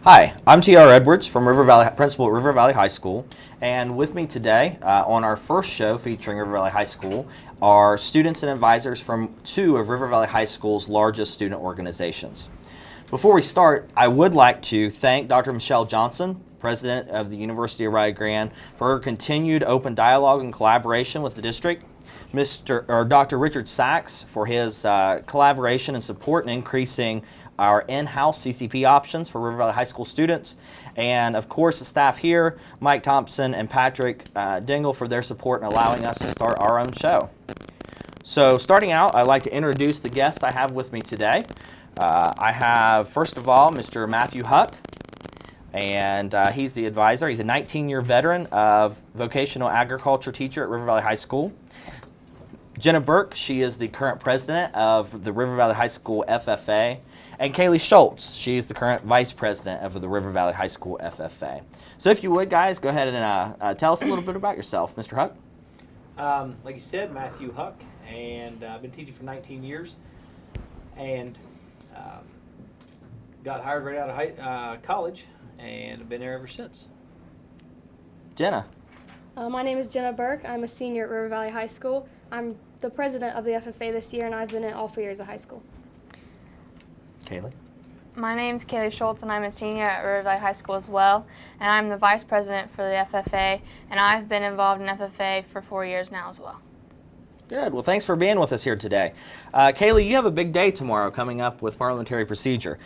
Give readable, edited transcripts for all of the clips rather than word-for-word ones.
Hi, I'm T.R. Edwards from Principal at River Valley High School, and with me today on our first show featuring River Valley High School are students and advisors from two of River Valley High School's largest student organizations. Before we start, I would like to thank Dr. Michelle Johnson, President of the University of Rio Grande, for her continued open dialogue and collaboration with the district. Dr. Richard Sachs for his collaboration and support in increasing our in-house CCP options for River Valley High School students, and of course the staff here, Mike Thompson and Patrick Dingle, for their support in allowing us to start our own show. So starting out, I'd like to introduce the guest I have with me today. I have, first of all, Mr. Matthew Huck, and he's the advisor. He's a 19-year veteran of vocational agriculture teacher at River Valley High School. Jenna Burke, she is the current president of the River Valley High School FFA. And Kaylee Schultz, she is the current vice president of the River Valley High School FFA. So if you would, guys, go ahead and tell us a little bit about yourself. Mr. Huck? Like you said, Matthew Huck, and I've been teaching for 19 years. And got hired right out of college, and I've been there ever since. Jenna? My name is Jenna Burke. I'm a senior at River Valley High School. I'm the president of the FFA this year, and I've been in all 4 years of high school. Kaylee? My name's Kaylee Schultz, and I'm a senior at River Valley High School as well, and I'm the vice president for the FFA, and I've been involved in FFA for 4 years now as well. Good. Well, thanks for being with us here today. Kaylee, you have a big day tomorrow coming up with parliamentary procedure.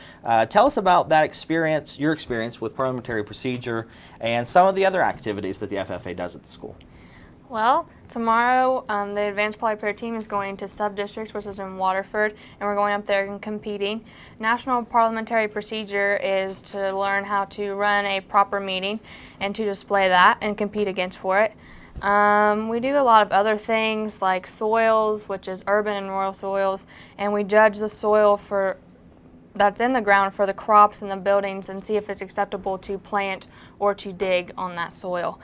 Tell us about that experience, your experience with parliamentary procedure, and some of the other activities that the FFA does at the school. Well, tomorrow the advanced poly-prayer team is going to sub-districts, which is in Waterford, and we're going up there and competing. National parliamentary procedure is to learn how to run a proper meeting and to display that and compete against for it. We do a lot of other things like soils, which is urban and rural soils, and we judge the soil that's in the ground for the crops and the buildings and see if it's acceptable to plant or to dig on that soil.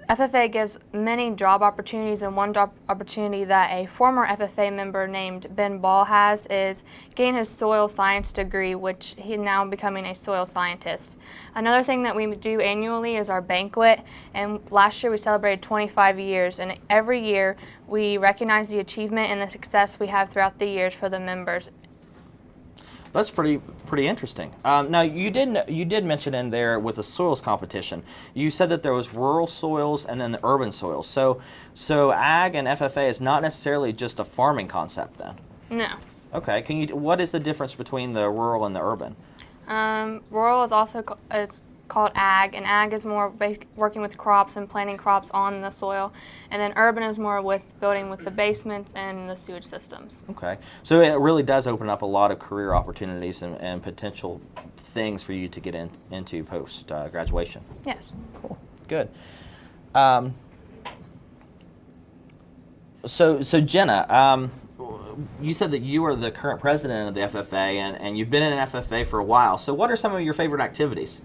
FFA gives many job opportunities, and one job opportunity that a former FFA member named Ben Ball has is getting his soil science degree, which he's now becoming a soil scientist. Another thing that we do annually is our banquet, and last year we celebrated 25 years, and every year we recognize the achievement and the success we have throughout the years for the members. That's pretty interesting. Now, you did mention in there with the soils competition, you said that there was rural soils and then the urban soils. So ag and FFA is not necessarily just a farming concept then? No. Okay. What is the difference between the rural and the urban? Rural is also called ag, and ag is more working with crops and planting crops on the soil, and then urban is more with building with the basements and the sewage systems. Okay, so it really does open up a lot of career opportunities and potential things for you to get into post graduation. Yes. Cool. Good. So Jenna, you said that you are the current president of the FFA, and you've been in an FFA for a while. So what are some of your favorite activities?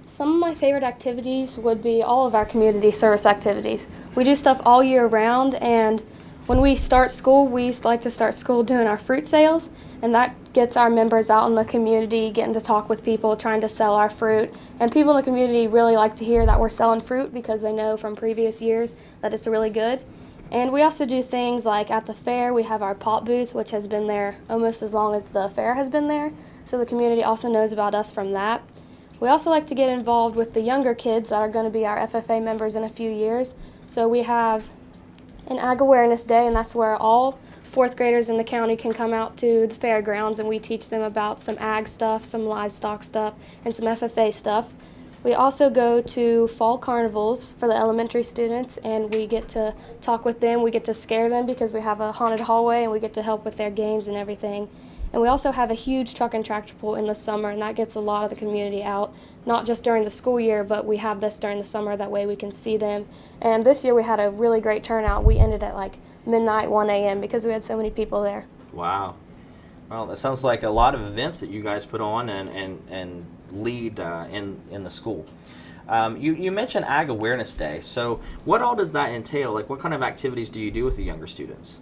Some of my favorite activities would be all of our community service activities. We do stuff all year round, and when we start school, we like to start school doing our fruit sales, and that gets our members out in the community, getting to talk with people, trying to sell our fruit. And people in the community really like to hear that we're selling fruit because they know from previous years that it's really good. And we also do things like at the fair, we have our pop booth, which has been there almost as long as the fair has been there, so the community also knows about us from that. We also like to get involved with the younger kids that are going to be our FFA members in a few years. So we have an Ag Awareness Day, and that's where all fourth graders in the county can come out to the fairgrounds, and we teach them about some ag stuff, some livestock stuff, and some FFA stuff. We also go to fall carnivals for the elementary students, and we get to talk with them. We get to scare them because we have a haunted hallway, and we get to help with their games and everything. And we also have a huge truck and tractor pull in the summer, and that gets a lot of the community out, not just during the school year, but we have this during the summer, that way we can see them. And this year we had a really great turnout. We ended at like midnight, 1 a.m. because we had so many people there. Wow. Well, that sounds like a lot of events that you guys put on and lead in the school. You mentioned Ag Awareness Day. So what all does that entail? Like, what kind of activities do you do with the younger students?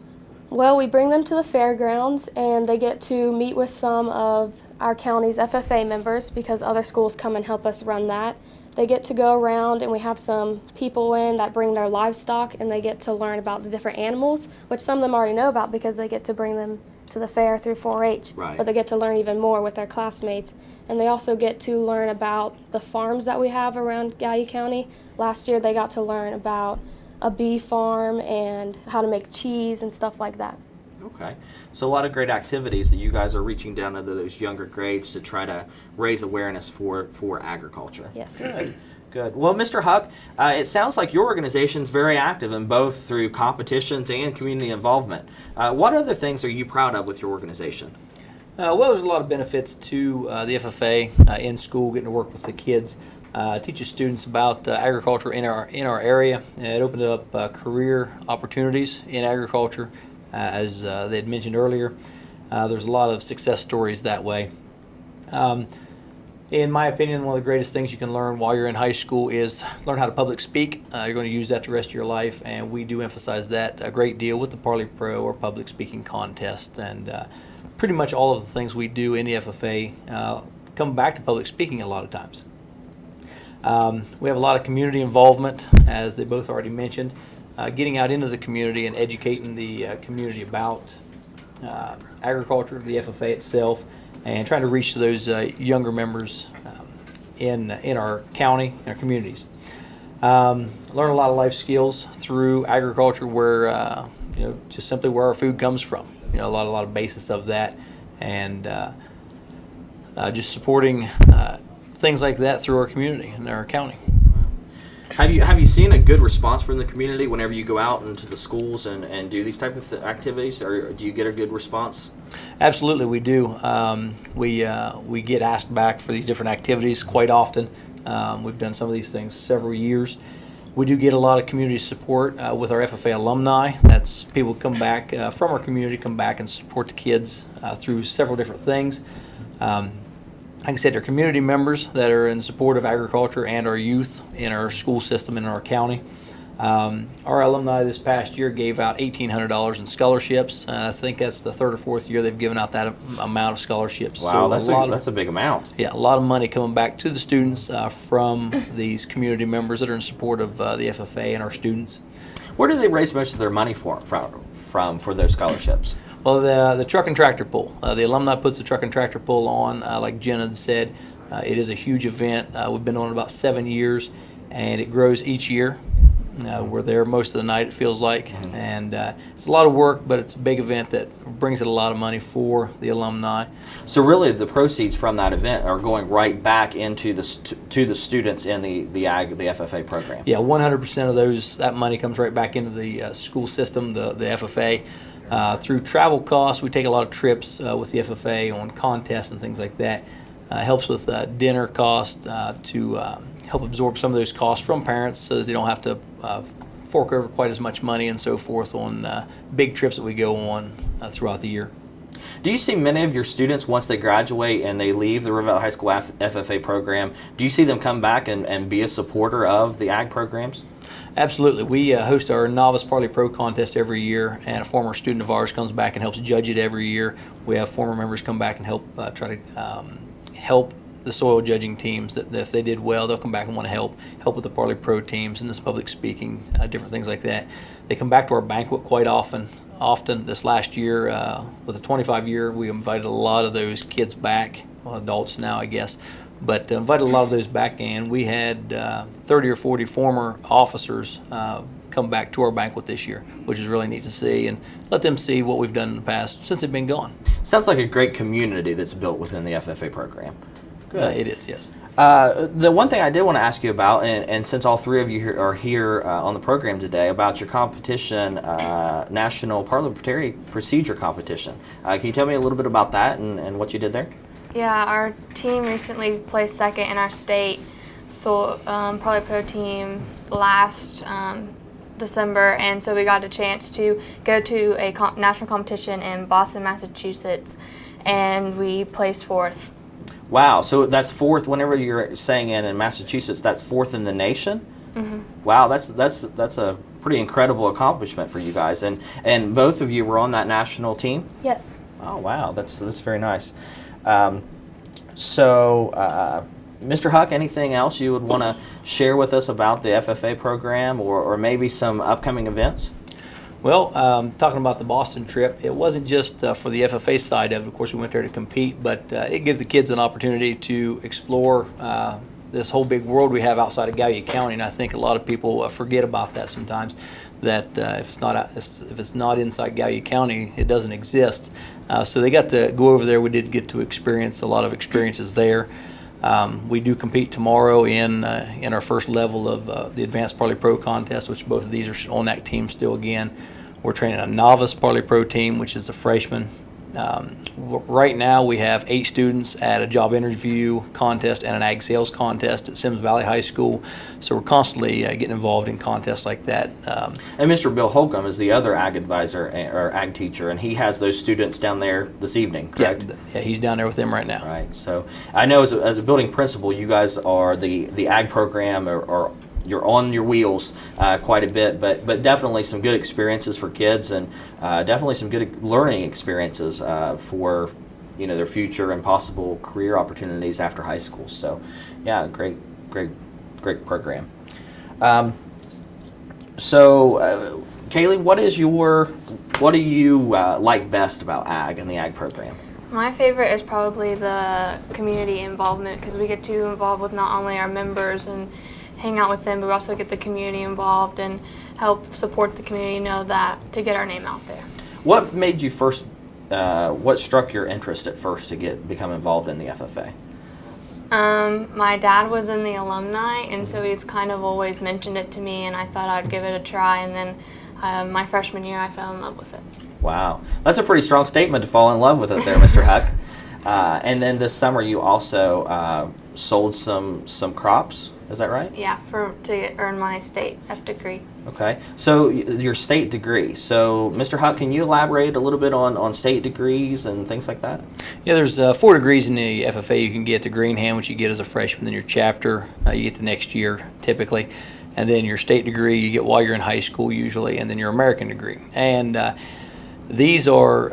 Well, we bring them to the fairgrounds and they get to meet with some of our county's FFA members because other schools come and help us run that. They get to go around and we have some people in that bring their livestock and they get to learn about the different animals, which some of them already know about because they get to bring them to the fair through 4-H. Right. But they get to learn even more with their classmates. And they also get to learn about the farms that we have around Gallia County. Last year they got to learn about a bee farm and how to make cheese and stuff like that. Okay. So a lot of great activities that you guys are reaching down into those younger grades to try to raise awareness for agriculture. Yes. Good. Good. Well, Mr. Huck, it sounds like your organization is very active in both through competitions and community involvement. What other things are you proud of with your organization? Well, there's a lot of benefits to the FFA in school, getting to work with the kids, teaches students about agriculture in our area. It opens up career opportunities in agriculture, as they had mentioned earlier. There's a lot of success stories that way. In my opinion, one of the greatest things you can learn while you're in high school is learn how to public speak. You're going to use that the rest of your life, and we do emphasize that a great deal with the Parley Pro or public speaking contest. And pretty much all of the things we do in the FFA come back to public speaking a lot of times. We have a lot of community involvement, as they both already mentioned, getting out into the community and educating the community about agriculture, the FFA itself, and trying to reach those younger members in our county and our communities. Learn a lot of life skills through agriculture, where just simply where our food comes from. A lot of basis of that, and just supporting things like that through our community and our county. Have you seen a good response from the community whenever you go out into the schools and do these type of activities, or do you get a good response? Absolutely, we do. We get asked back for these different activities quite often. We've done some of these things several years. We do get a lot of community support with our FFA alumni. That's people come back from our community, come back and support the kids through several different things. Like I said, they're community members that are in support of agriculture and our youth in our school system in our county. Our alumni this past year gave out $1,800 in scholarships. I think that's the third or fourth year they've given out that amount of scholarships. Wow, So that's a big amount. Yeah, a lot of money coming back to the students from these community members that are in support of the FFA and our students. Where do they raise most of their money from for those scholarships? Well, the truck and tractor pull. The alumni puts the truck and tractor pull on. Like Jen had said, it is a huge event. We've been on about 7 years, and it grows each year. We're there most of the night, it feels like, and it's a lot of work, but it's a big event that brings in a lot of money for the alumni. So really, the proceeds from that event are going right back into to the students in the FFA program. Yeah, 100% of that money comes right back into the school system, the FFA. Through travel costs, we take a lot of trips with the FFA on contests and things like that. Helps with dinner costs to help absorb some of those costs from parents so that they don't have to fork over quite as much money and so forth on big trips that we go on throughout the year. Do you see many of your students, once they graduate and they leave the River Valley High School FFA program, do you see them come back and be a supporter of the ag programs? Absolutely. We host our Novice Parley Pro contest every year, and a former student of ours comes back and helps judge it every year. We have former members come back and help try to help the soil judging teams. That if they did well, they'll come back and want to help with the Parley Pro teams and this public speaking, different things like that. They come back to our banquet quite often. This last year, with the 25 year, we invited a lot of those kids back, well, adults now, I guess. But invited a lot of those back, and we had 30 or 40 former officers come back to our banquet this year, which is really neat to see, and let them see what we've done in the past since they've been gone. Sounds like a great community that's built within the FFA program. Good. It is, yes. The one thing I did want to ask you about, and since all three of you are here on the program today, about your competition, National Parliamentary Procedure Competition. Can you tell me a little bit about that and what you did there? Yeah, our team recently placed second in our state Parley Pro team last December, and so we got a chance to go to a national competition in Boston, Massachusetts, and we placed fourth. Wow, so that's fourth. Whenever you're saying in Massachusetts, that's fourth in the nation. Mm-hmm. Wow, that's a pretty incredible accomplishment for you guys. And both of you were on that national team? Yes. Oh, wow, that's very nice. Mr. Huck, anything else you would want to share with us about the FFA program or maybe some upcoming events? Well, talking about the Boston trip, it wasn't just for the FFA side of it. Of course, we went there to compete, but it gives the kids an opportunity to explore this whole big world we have outside of Gallia County, and I think a lot of people forget about that sometimes. That if it's not inside Gallia County, it doesn't exist. So they got to go over there. We did get to experience a lot of experiences there. We do compete tomorrow in our first level of the Advanced Parley Pro contest, which both of these are on that team still again. We're training a novice Parley Pro team, which is the freshman. Right now we have 8 students at a job interview contest and an ag sales contest at Sims Valley High School. So we're constantly getting involved in contests like that. And Mr. Bill Holcomb is the other ag advisor or ag teacher, and he has those students down there this evening, correct? Yeah, he's down there with them right now. Right. So I know as a building principal, you guys are the ag program or you're on your wheels quite a bit, but definitely some good experiences for kids, and definitely some good learning experiences for their future and possible career opportunities after high school. So, yeah, great program. Kaylee, what do you like best about ag and the ag program? My favorite is probably the community involvement, because we get to involve with not only our members and hang out with them, but we also get the community involved and help support the community, to get our name out there. What made you first, what struck your interest at first to become involved in the FFA? My dad was in the alumni, and so he's kind of always mentioned it to me, and I thought I'd give it a try, and then my freshman year I fell in love with it. Wow. That's a pretty strong statement to fall in love with it there, Mr. Huck. And then this summer you also sold some crops, is that right? Yeah, to earn my state F degree. Okay, so your state degree. So, Mr. Huck, can you elaborate a little bit on state degrees and things like that? Yeah, there's 4 degrees in the FFA you can get. The green hand, which you get as a freshman, then your chapter, you get the next year typically. And then your state degree you get while you're in high school usually, and then your American degree. And these are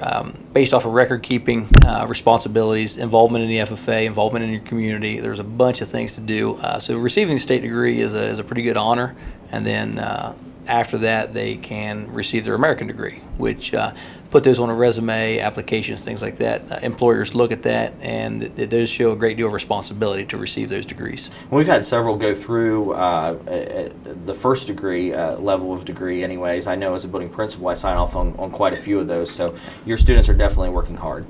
based off of record-keeping responsibilities, involvement in the FFA, involvement in your community. There's a bunch of things to do. So receiving the state degree is a pretty good honor. And then after that, they can receive their American degree, which put those on a resume, applications, things like that. Employers look at that, and it does show a great deal of responsibility to receive those degrees. We've had several go through the first degree level of degree anyways. I know as a building principal, I sign off on quite a few of those, so your students are definitely working hard.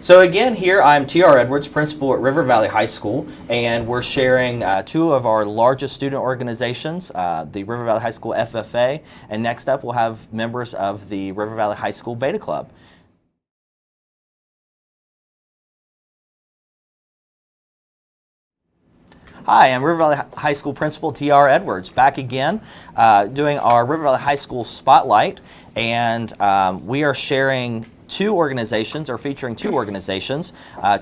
So again, here I'm T.R. Edwards, principal at River Valley High School, and we're sharing 2 of our largest student organizations, the River Valley High School FFA, and next up we'll have members of the River Valley High School Beta Club. Hi, I'm River Valley High School Principal T.R. Edwards, back again doing our River Valley High School Spotlight, and we are sharing 2 organizations, or featuring 2 organizations,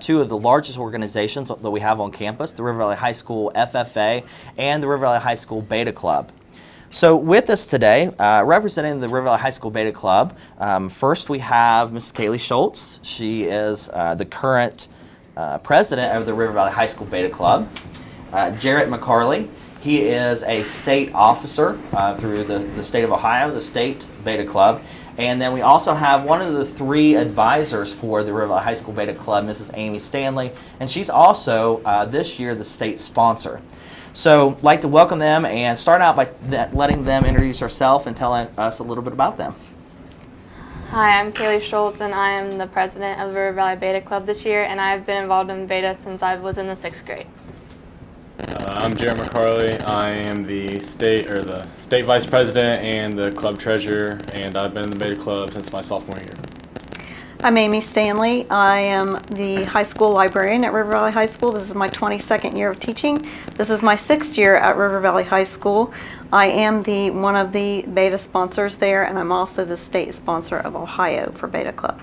2 of the largest organizations that we have on campus, the River Valley High School FFA and the River Valley High School Beta Club. So with us today, representing the River Valley High School Beta Club, first we have Mrs. Kaylee Schultz. She is the current president of the River Valley High School Beta Club. Jarrett McCarley, he is a state officer through the state of Ohio, the state Beta Club. And then we also have one of the 3 advisors for the River Valley High School Beta Club, Mrs. Amy Stanley, and she's also this year the state sponsor. So I'd like to welcome them and start out by letting them introduce herself and telling us a little bit about them. Hi, I'm Kaylee Schultz, and I am the president of the River Valley Beta Club this year, and I've been involved in Beta since I was in the 6th grade. I'm Jared McCarley. I am the state vice president and the club treasurer, and I've been in the Beta Club since my sophomore year. I'm Amy Stanley. I am the high school librarian at River Valley High School. This is my 22nd year of teaching. This is my 6th year at River Valley High School. I am one of the Beta sponsors there, and I'm also the state sponsor of Ohio for Beta Club.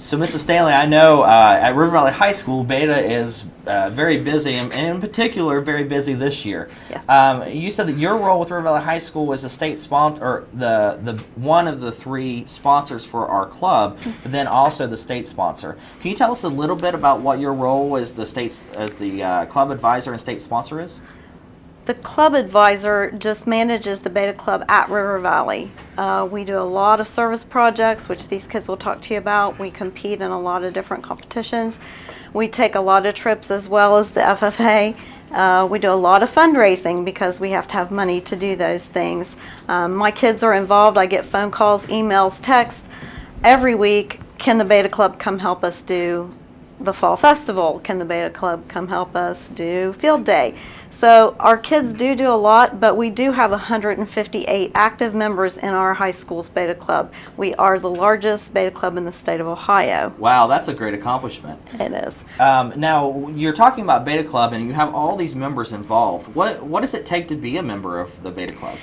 So, Mrs. Stanley, I know at River Valley High School, Beta is very busy, and in particular, very busy this year. Yes. You said that your role with River Valley High School was a state sponsor, or the one of the 3 sponsors for our club, but then also the state sponsor. Can you tell us a little bit about what your role as the club advisor and state sponsor is? The club advisor just manages the Beta Club at River Valley. We do a lot of service projects, which these kids will talk to you about. We compete in a lot of different competitions. We take a lot of trips as well as the FFA. We do a lot of fundraising because we have to have money to do those things. My kids are involved. I get phone calls, emails, texts every week. Can the Beta Club come help us do the Fall Festival? Can the Beta Club come help us do Field Day? So our kids do a lot, but we do have 158 active members in our high school's Beta Club. We are the largest Beta Club in the state of Ohio. Wow, that's a great accomplishment. It is. Now, you're talking about Beta Club, and you have all these members involved. What does it take to be a member of the Beta Club?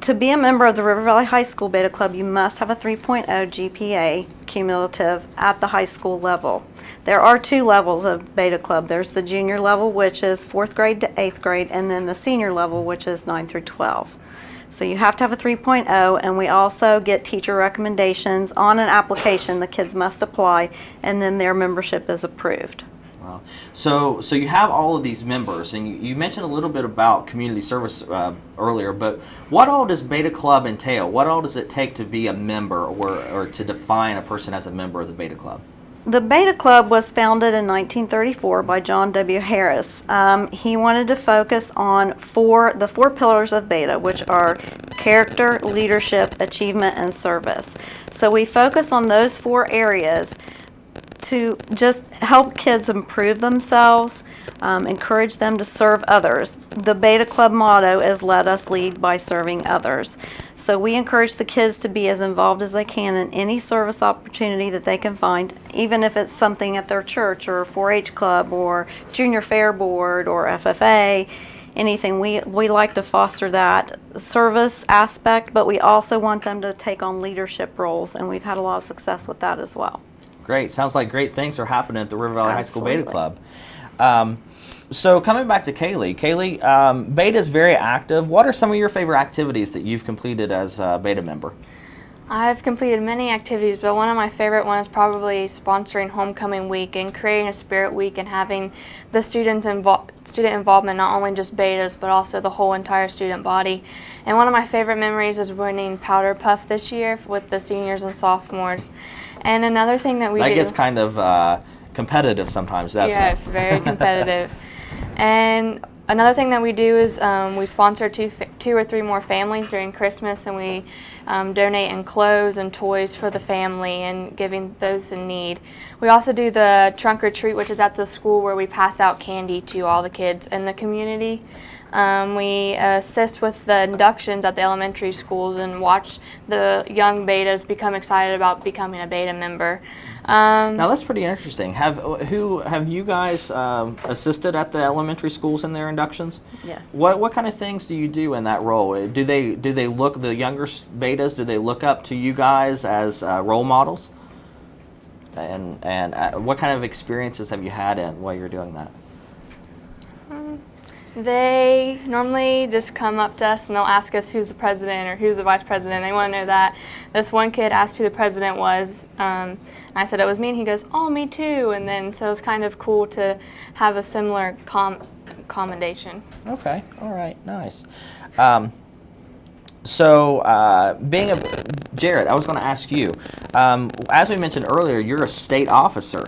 To be a member of the River Valley High School Beta Club, you must have a 3.0 GPA cumulative at the high school level. There are 2 levels of Beta Club. There's the junior level, which is 4th grade to 8th grade, and then the senior level, which is 9 through 12. So you have to have a 3.0, and we also get teacher recommendations on an application the kids must apply, and then their membership is approved. Wow. So you have all of these members, and you mentioned a little bit about community service earlier, but what all does Beta Club entail? What all does it take to be a member, or to define a person as a member of the Beta Club? The Beta Club was founded in 1934 by John W. Harris. He wanted to focus on the four pillars of Beta, which are character, leadership, achievement, and service. So we focus on those 4 areas to just help kids improve themselves, encourage them to serve others. The Beta Club motto is "Let us lead by serving others." So we encourage the kids to be as involved as they can in any service opportunity that they can find, even if it's something at their church or 4-H club or junior fair board or FFA, anything. We like to foster that service aspect, but we also want them to take on leadership roles, and we've had a lot of success with that as well. Great. Sounds like great things are happening at the River Valley High School Beta Absolutely. Club. So coming back to Kaylee, Beta is very active. What are some of your favorite activities that you've completed as a Beta member? I've completed many activities, but one of my favorite ones is probably sponsoring Homecoming Week and creating a Spirit Week and having the student involvement, not only just Betas, but also the whole entire student body. And one of my favorite memories is winning Powder Puff this year with the seniors and sophomores. And another thing that we do... That gets kind of competitive sometimes, doesn't it? Yes, very competitive. And another thing that we do is we sponsor two or three more families during Christmas, and we donate in clothes and toys for the family and giving those in need. We also do the trunk or treat, which is at the school where we pass out candy to all the kids in the community. We assist with the inductions at the elementary schools and watch the young Betas become excited about becoming a Beta member. Now that's pretty interesting. Have you guys assisted at the elementary schools in their inductions? Yes. What kind of things do you do in that role? Do they look, the younger Betas, do they look up to you guys as role models? And what kind of experiences have you had while you're doing that? They normally just come up to us and they'll ask us who's the president or who's the vice president. They want to know that. This one kid asked who the president was. And I said it was me, and he goes, "Oh, me too." And then so it's kind of cool to have a similar commendation. Okay, all right, nice. Jared, I was going to ask you, as we mentioned earlier, you're a state officer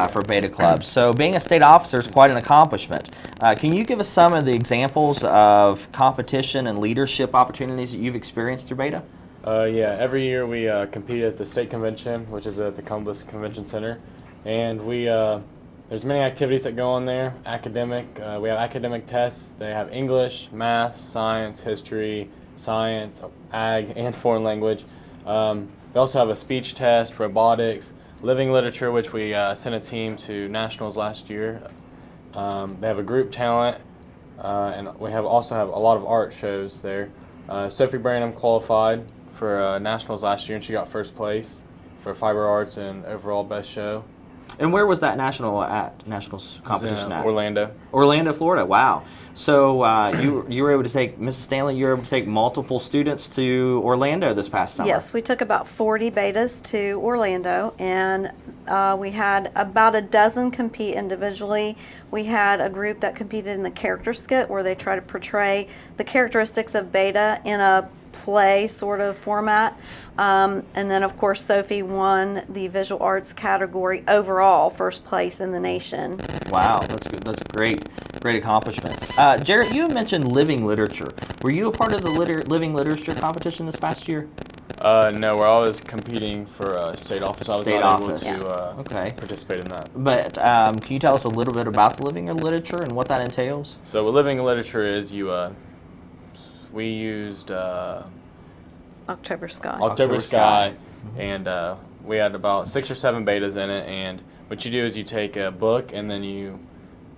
for Beta Club. So being a state officer is quite an accomplishment. Can you give us some of the examples of competition and leadership opportunities that you've experienced through Beta? Yeah, every year we compete at the state convention, which is at the Columbus Convention Center. And there's many activities that go on there. Academic, we have academic tests. They have English, math, science, history, science, ag, and foreign language. They also have a speech test, robotics, living literature, which we sent a team to nationals last year. They have a group talent, and we also have a lot of art shows there. Sophie Branham qualified for nationals last year, and she got first place for Fiber Arts and overall best show. And where was that national competition It was at? in Orlando. Orlando, Florida. Wow. So you were able to take, Mrs. Stanley, you were able to take multiple students to Orlando this past summer. Yes, we took about 40 betas to Orlando, and we had about a dozen compete individually. We had a group that competed in the character skit where they try to portray the characteristics of beta in a play sort of format. And then, of course, Sophie won the visual arts category overall, first place in the nation. Wow, that's good. That's a great accomplishment. Jarrett, you mentioned living literature. Were you a part of the living literature competition this past year? No, we're always competing for state office. I was State not office. able to Okay. participate in that. But can you tell us a little bit about the living literature and what that entails? So what living literature is, we used October Sky. October Sky, and we had about 6 or 7 betas in it. And what you do is you take a book and then you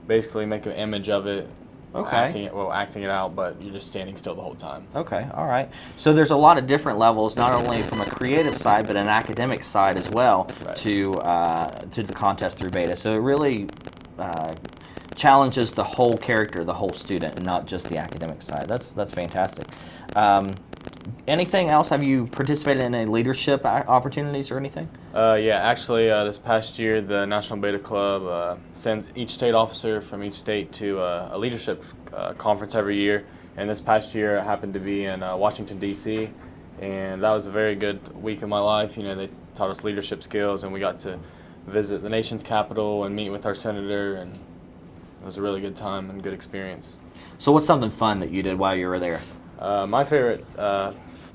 basically make an image of it, Okay. acting it out, but you're just standing still the whole time. Okay, all right. So there's a lot of different levels, not only from a creative side, but an academic side as well, Right. to the contest through beta. So it really challenges the whole character, the whole student, and not just the academic side. That's fantastic. Anything else? Have you participated in any leadership opportunities or anything? Yeah, actually, this past year, the National Beta Club sends each state officer from each state to a leadership conference every year. And this past year, it happened to be in Washington, D.C., and that was a very good week of my life. You know, they taught us leadership skills, and we got to visit the nation's capital and meet with our senator, and it was a really good time and good experience. So what's something fun that you did while you were there? My favorite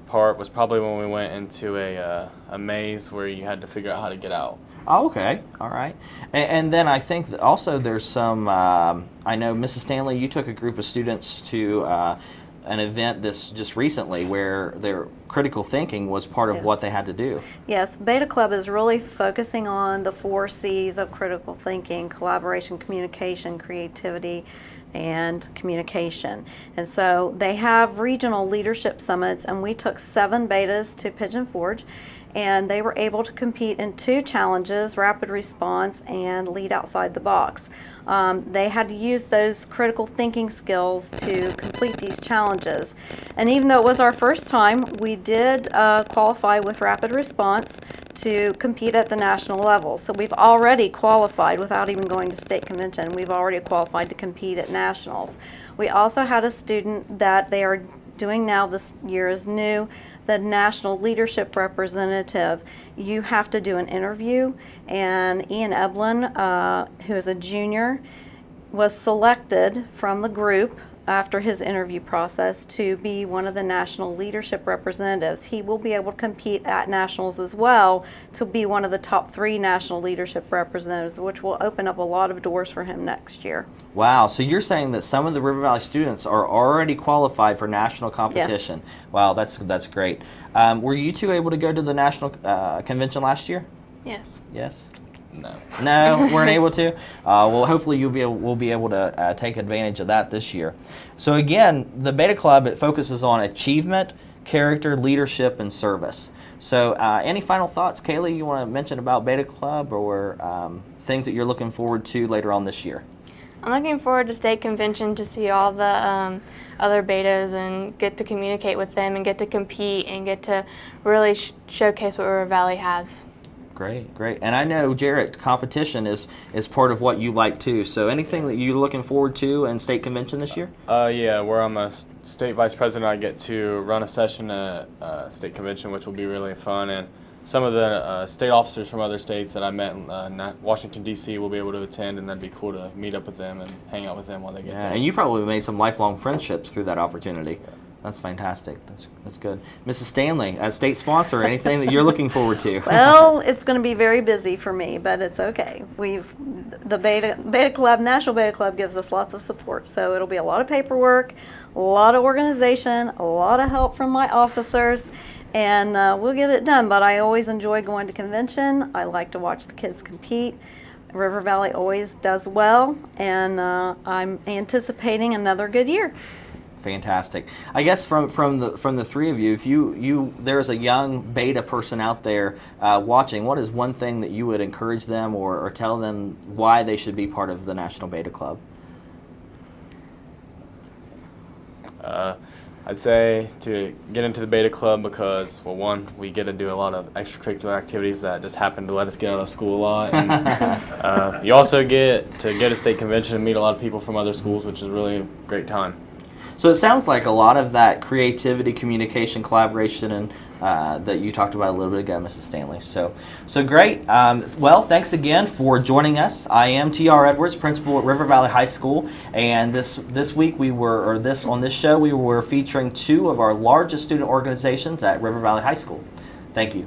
part was probably when we went into a maze where you had to figure out how to get out. Oh, okay, all right. And then I think that also there's some, I know Mrs. Stanley, you took a group of students to an event just recently where their critical thinking was part of Yes. what they had to do. Yes, Beta Club is really focusing on the 4 C's of critical thinking: collaboration, communication, creativity, and communication. And so they have regional leadership summits, and we took 7 betas to Pigeon Forge, and they were able to compete in 2 challenges: rapid response and lead outside the box. They had to use those critical thinking skills to complete these challenges. And even though it was our first time, we did qualify with rapid response to compete at the national level. So we've already qualified without even going to state convention. We've already qualified to compete at nationals. We also had a student that they are doing now this year is new, the national leadership representative. You have to do an interview, and Ian Eblin, who is a junior, was selected from the group after his interview process to be one of the national leadership representatives. He will be able to compete at nationals as well to be one of the top 3 national leadership representatives, which will open up a lot of doors for him next year. Wow, so you're saying that some of the River Valley students are already qualified for national competition. Yes. Wow, that's great. Were you 2 able to go to the national convention last year? Yes. Yes? No. No, weren't able to. Well, hopefully we'll be able to take advantage of that this year. So again, the Beta Club, it focuses on achievement, character, leadership, and service. So any final thoughts, Kaylee, you want to mention about Beta Club, or things that you're looking forward to later on this year? I'm looking forward to state convention to see all the other betas and get to communicate with them and get to compete and get to really showcase what River Valley has. Great, great. And I know, Jarrett, competition is part of what you like too. So anything that you're looking forward to in state convention this year? Yeah, where I'm a state vice president, I get to run a session at state convention, which will be really fun. And some of the state officers from other states that I met in Washington, D.C. will be able to attend, and that'd be cool to meet up with them and hang out with them while they get there. And you probably made some lifelong friendships through that opportunity. That's fantastic. That's good. Mrs. Stanley, as state sponsor, anything that you're looking forward to? Well, it's going to be very busy for me, but it's okay. The Beta Club, National Beta Club, gives us lots of support, so it'll be a lot of paperwork, a lot of organization, a lot of help from my officers, and we'll get it done. But I always enjoy going to convention. I like to watch the kids compete. River Valley always does well, and I'm anticipating another good year. Fantastic. I guess from the three of you, if there's a young beta person out there watching, what is one thing that you would encourage them or tell them why they should be part of the National Beta Club? I'd say to get into the Beta Club because, well, one, we get to do a lot of extracurricular activities that just happen to let us get out of school a lot. And, you also get to go to state convention and meet a lot of people from other schools, which is really a great time. So it sounds like a lot of that creativity, communication, collaboration, and that you talked about a little bit ago, Mrs. Stanley. So great. Well, thanks again for joining us. I am T.R. Edwards, principal at River Valley High School, and this week on this show we were featuring two of our largest student organizations at River Valley High School. Thank you.